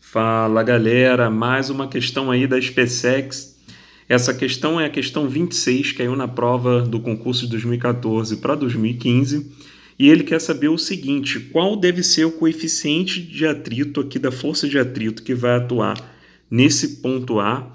Fala galera, mais uma questão aí da SpaceX. Essa questão é a questão 26, caiu na prova do concurso de 2014 para 2015. E ele quer saber o seguinte: qual deve ser o coeficiente de atrito aqui da força de atrito que vai atuar nesse ponto A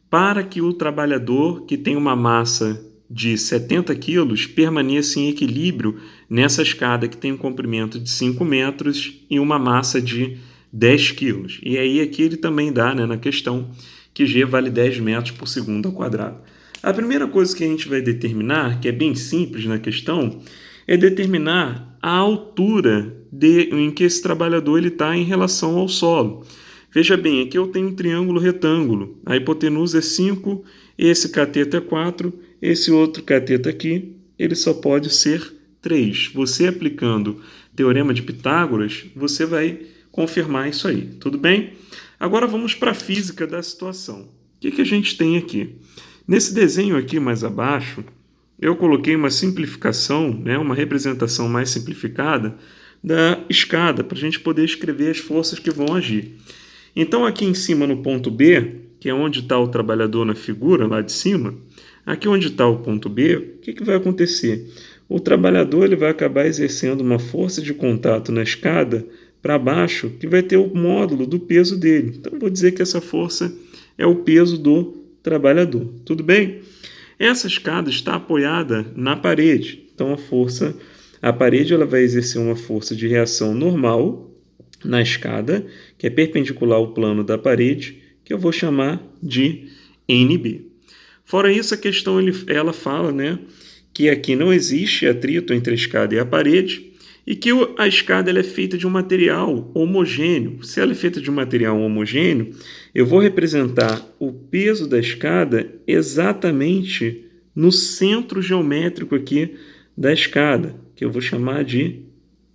para que o trabalhador que tem uma massa de 70 quilos permaneça em equilíbrio nessa escada que tem um comprimento de 5 metros e uma massa de 10 quilos. E aí aqui ele também dá, na questão, que G vale 10 metros por segundo ao quadrado. A primeira coisa que a gente vai determinar, que é bem simples na questão, é determinar a altura em que esse trabalhador está em relação ao solo. Veja bem, aqui eu tenho um triângulo retângulo, a hipotenusa é 5, esse cateto é 4, esse outro cateto aqui, ele só pode ser 3. Você aplicando teorema de Pitágoras, você vai confirmar isso aí, tudo bem? Agora vamos para a física da situação. O que a gente tem aqui? Nesse desenho aqui mais abaixo, eu coloquei uma simplificação, uma representação mais simplificada da escada, para a gente poder escrever as forças que vão agir. Então aqui em cima no ponto B, que é onde está o trabalhador na figura, lá de cima, aqui onde está o ponto B, o que vai acontecer? O trabalhador ele vai acabar exercendo uma força de contato na escada para baixo, que vai ter o módulo do peso dele. Então, vou dizer que essa força é o peso do trabalhador. Tudo bem? Essa escada está apoiada na parede. Então, a parede ela vai exercer uma força de reação normal na escada, que é perpendicular ao plano da parede, que eu vou chamar de NB. Fora isso, a questão ela fala que aqui não existe atrito entre a escada e a parede, e que a escada ela é feita de um material homogêneo. Se ela é feita de um material homogêneo, eu vou representar o peso da escada exatamente no centro geométrico aqui da escada, que eu vou chamar de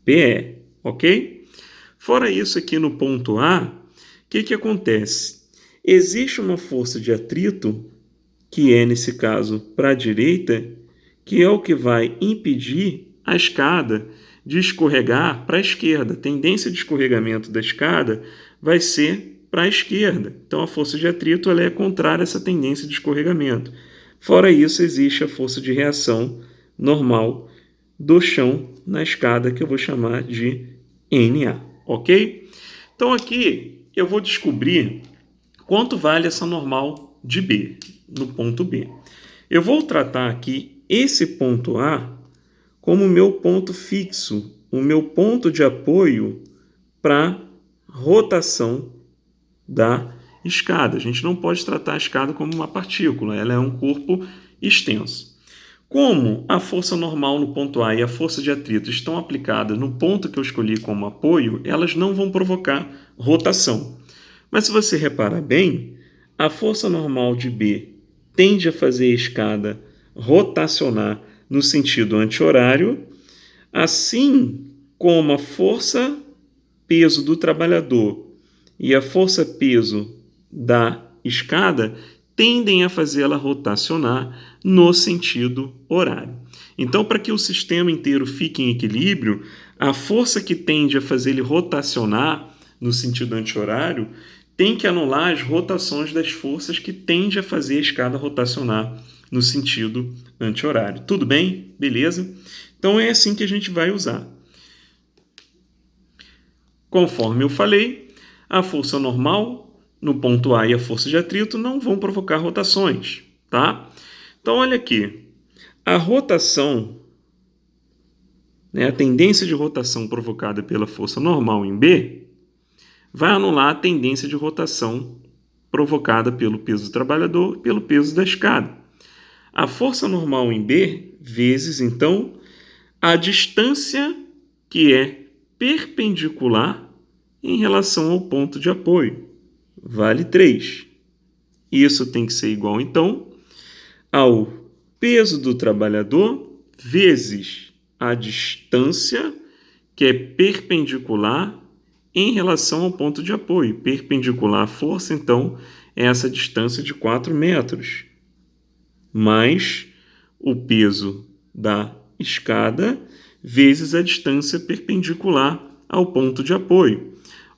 PE, ok? Fora isso, aqui no ponto A, o que acontece? Existe uma força de atrito, que é, nesse caso, para a direita, que é o que vai impedir a escada de escorregar para a esquerda. A tendência de escorregamento da escada vai ser para a esquerda. Então, a força de atrito ela é contrária a essa tendência de escorregamento. Fora isso, existe a força de reação normal do chão na escada, que eu vou chamar de NA, ok? Então, aqui eu vou descobrir quanto vale essa normal de B, no ponto B. Eu vou tratar aqui esse ponto A como meu ponto fixo, o meu ponto de apoio para rotação da escada. A gente não pode tratar a escada como uma partícula, ela é um corpo extenso. Como a força normal no ponto A e a força de atrito estão aplicadas no ponto que eu escolhi como apoio, elas não vão provocar rotação. Mas se você reparar bem, a força normal de B tende a fazer a escada rotacionar no sentido anti-horário, assim como a força peso do trabalhador e a força peso da escada tendem a fazê-la rotacionar no sentido horário. Então, para que o sistema inteiro fique em equilíbrio, a força que tende a fazer ele rotacionar no sentido anti-horário tem que anular as rotações das forças que tendem a fazer a escada rotacionar no sentido anti-horário. Tudo bem? Beleza? Então é assim que a gente vai usar. Conforme eu falei, a força normal no ponto A e a força de atrito não vão provocar rotações, tá? Então olha aqui, a rotação, a tendência de rotação provocada pela força normal em B vai anular a tendência de rotação provocada pelo peso do trabalhador e pelo peso da escada. A força normal em B vezes, então, a distância que é perpendicular em relação ao ponto de apoio. Vale 3. Isso tem que ser igual, então, ao peso do trabalhador vezes a distância que é perpendicular em relação ao ponto de apoio. Perpendicular à força, então, é essa distância de 4 metros. Mais o peso da escada vezes a distância perpendicular ao ponto de apoio.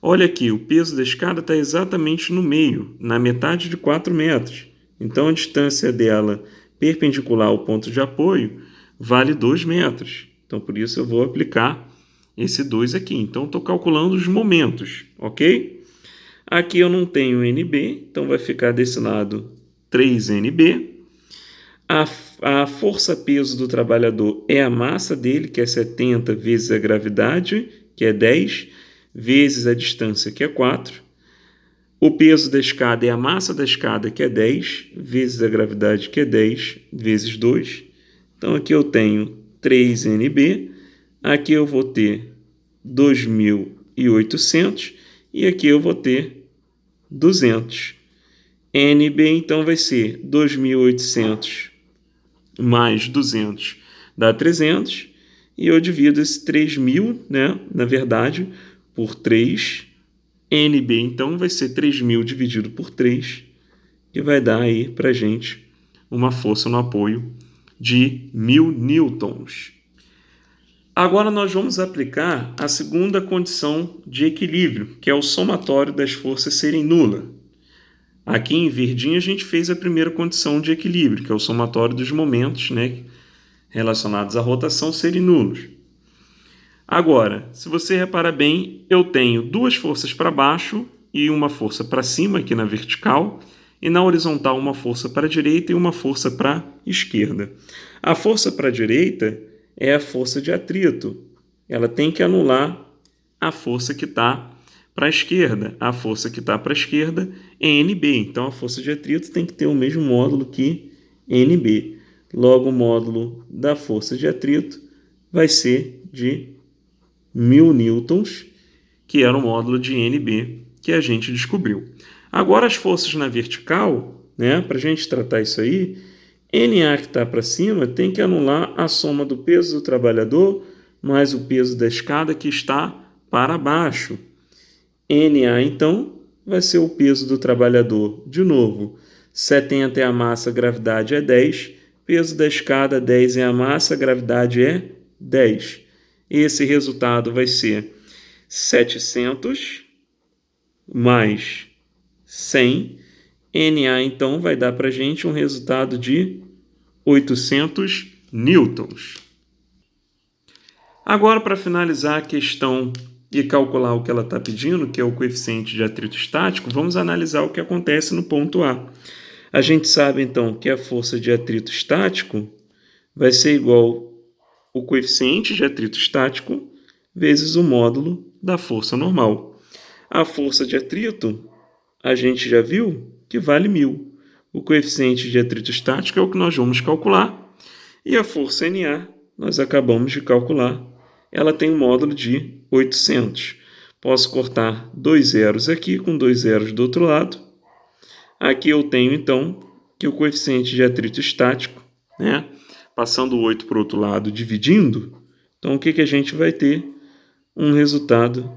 Olha aqui, o peso da escada está exatamente no meio, na metade de 4 metros. Então, a distância dela perpendicular ao ponto de apoio vale 2 metros. Então, por isso eu vou aplicar esse 2 aqui. Então, estou calculando os momentos, ok? Aqui eu não tenho NB, então vai ficar desse lado 3NB. A força-peso do trabalhador é a massa dele, que é 70 vezes a gravidade, que é 10, vezes a distância, que é 4. O peso da escada é a massa da escada, que é 10, vezes a gravidade, que é 10, vezes 2. Então, aqui eu tenho 3NB, aqui eu vou ter 2.800 e aqui eu vou ter 200. NB, então, vai ser 2.800 mais 200 dá 300, e eu divido esse 3.000, né, na verdade, por 3. NB, então, vai ser 3.000 dividido por 3, que vai dar aí para a gente uma força no apoio de 1.000 newtons. Agora nós vamos aplicar a segunda condição de equilíbrio, que é o somatório das forças serem nulas. Aqui em verdinho a gente fez a primeira condição de equilíbrio, que é o somatório dos momentos, né, relacionados à rotação serem nulos. Agora, se você reparar bem, eu tenho duas forças para baixo e uma força para cima aqui na vertical, e na horizontal uma força para a direita e uma força para a esquerda. A força para a direita é a força de atrito. Ela tem que anular a força que está para a esquerda. A força que está para a esquerda é NB. Então, a força de atrito tem que ter o mesmo módulo que NB. Logo, o módulo da força de atrito vai ser de 1.000 newtons, que era o módulo de NB que a gente descobriu. Agora, as forças na vertical, né, para a gente tratar isso aí, NA que está para cima tem que anular a soma do peso do trabalhador mais o peso da escada que está para baixo. NA, então, vai ser o peso do trabalhador, de novo, 70 é a massa, a gravidade é 10, peso da escada 10 é a massa, a gravidade é 10. Esse resultado vai ser 700 mais 100. NA, então, vai dar para a gente um resultado de 800 newtons. Agora, para finalizar a questão e calcular o que ela está pedindo, que é o coeficiente de atrito estático, vamos analisar o que acontece no ponto A. A gente sabe, então, que a força de atrito estático vai ser igual ao coeficiente de atrito estático vezes o módulo da força normal. A força de atrito, a gente já viu que vale 1.000. O coeficiente de atrito estático é o que nós vamos calcular. E a força NA, nós acabamos de calcular, ela tem um módulo de 800. Posso cortar 2 zeros aqui com 2 zeros do outro lado. Aqui eu tenho, então, que o coeficiente de atrito estático, né, passando o 8 para o outro lado, dividindo, então o que a gente vai ter? Um resultado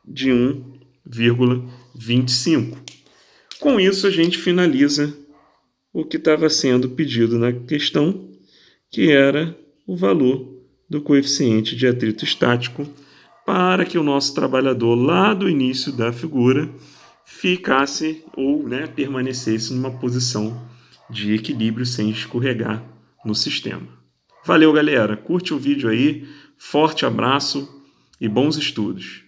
de 1,25. Com isso, a gente finaliza o que estava sendo pedido na questão, que era o valor do coeficiente de atrito estático, para que o nosso trabalhador lá do início da figura ficasse ou, né, permanecesse numa posição de equilíbrio sem escorregar no sistema. Valeu, galera! Curte o vídeo aí, forte abraço e bons estudos!